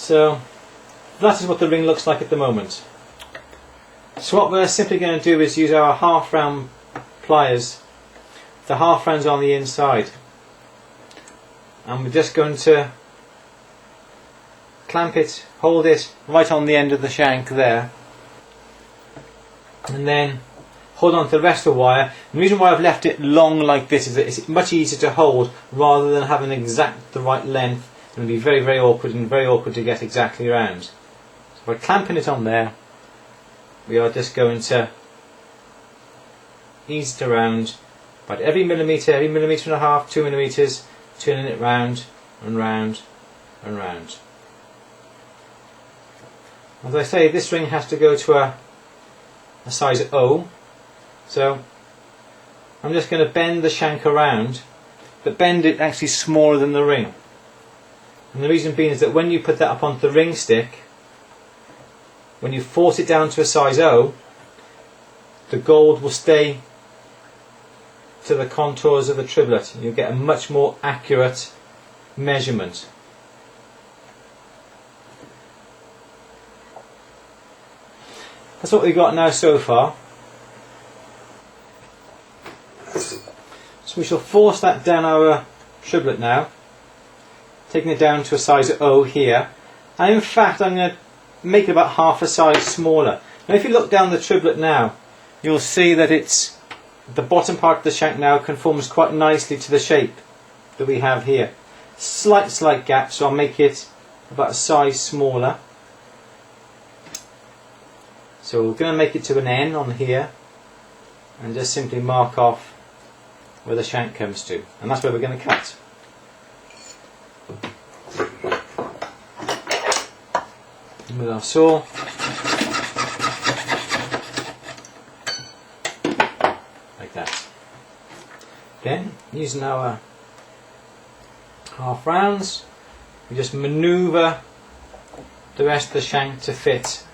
So that is what the ring looks like at the moment. So what we're simply going to do is use our half round pliers, the half rounds on the inside, and we're just going to clamp it, hold it right on the end of the shank there, and then hold on to the rest of the wire. And the reason why I've left it long like this is that it's much easier to hold rather than having exact the right length. It will be very, very awkward and very awkward to get exactly around. So we're clamping it on there. We are just going to ease it around about every millimetre and a half, 2 millimetres, turning it round and round and round. As I say, this ring has to go to a size O, so I'm just going to bend the shank around, but bend it actually smaller than the ring. And the reason being is that when you put that up onto the ring stick, when you force it down to a size O, the gold will stay to the contours of the triblet. You'll get a much more accurate measurement. That's what we've got now so far. So we shall force that down our triblet now, taking it down to a size O here. And in fact I'm going to make it about half a size smaller. Now if you look down the triblet now, you'll see that it's the bottom part of the shank now conforms quite nicely to the shape that we have here. Slight gap, so I'll make it about a size smaller. So we're going to make it to an N on here and just simply mark off where the shank comes to, and that's where we're going to cut. And with our saw, like that. Again, using our half rounds, we just manoeuvre the rest of the shank to fit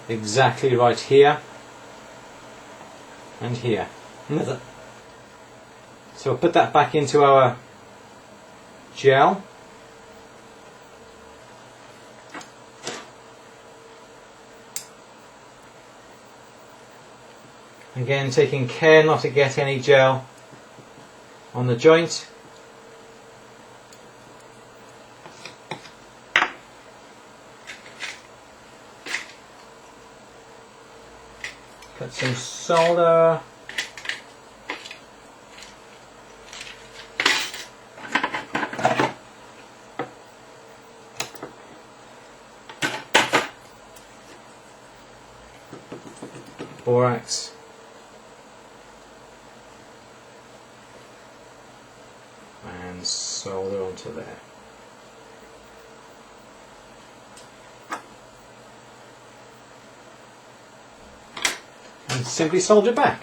exactly right here and here. So we'll put that back into our gel. Again, taking care not to get any gel on the joint. Cut some solder. Borax. And solder onto there. And simply solder it back.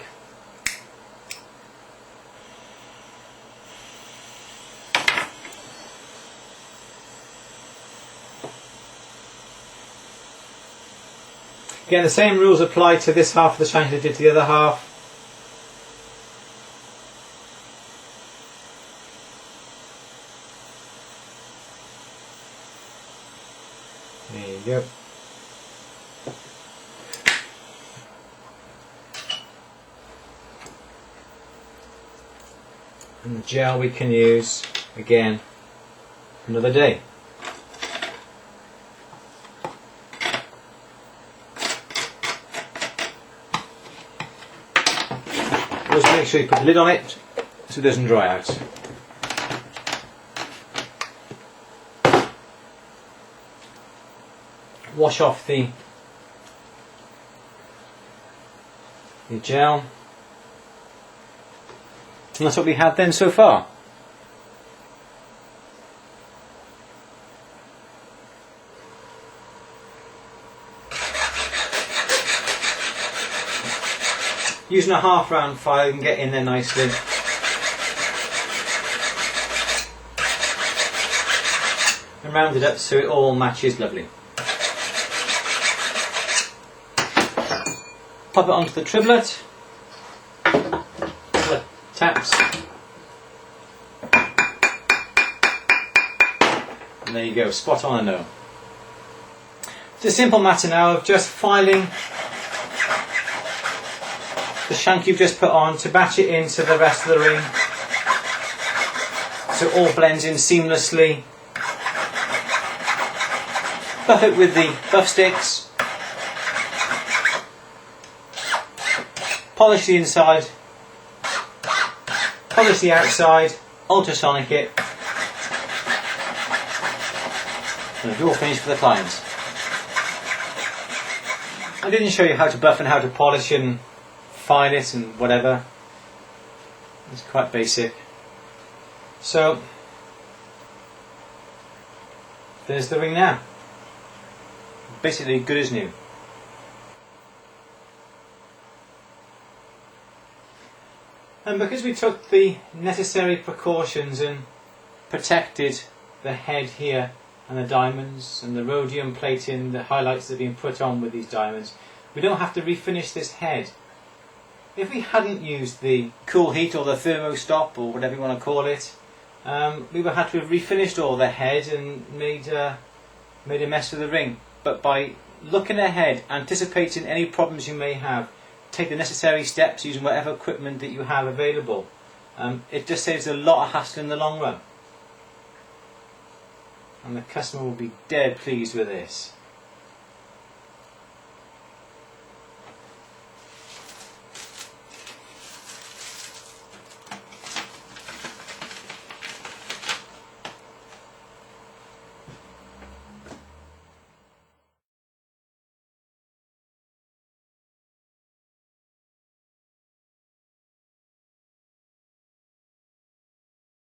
Again, the same rules apply to this half of the shank as I did to the other half. There you go. And the gel we can use again another day. Just make sure you put the lid on it so it doesn't dry out. Wash off the gel. And that's what we have then so far. Using a half round file, you can get in there nicely. And round it up so it all matches lovely. Pop it onto the triblet. Taps. And there you go, spot on, I know. It's a simple matter now of just filing the shank you've just put on to match it into the rest of the ring, so it all blends in seamlessly. Buff it with the buff sticks, polish the inside, polish the outside, ultrasonic it, and it's all finished for the clients. I didn't show you how to buff and how to polish and file it and whatever. It's quite basic. So there's the ring now. Basically good as new. And because we took the necessary precautions and protected the head here and the diamonds and the rhodium plating, the highlights that have been put on with these diamonds, we don't have to refinish this head. If we hadn't used the cool heat or the thermostop or whatever you want to call it, we would have to have refinished all the head and made a mess of the ring. But by looking ahead, anticipating any problems you may have, take the necessary steps using whatever equipment that you have available, it just saves a lot of hassle in the long run. And the customer will be dead pleased with this.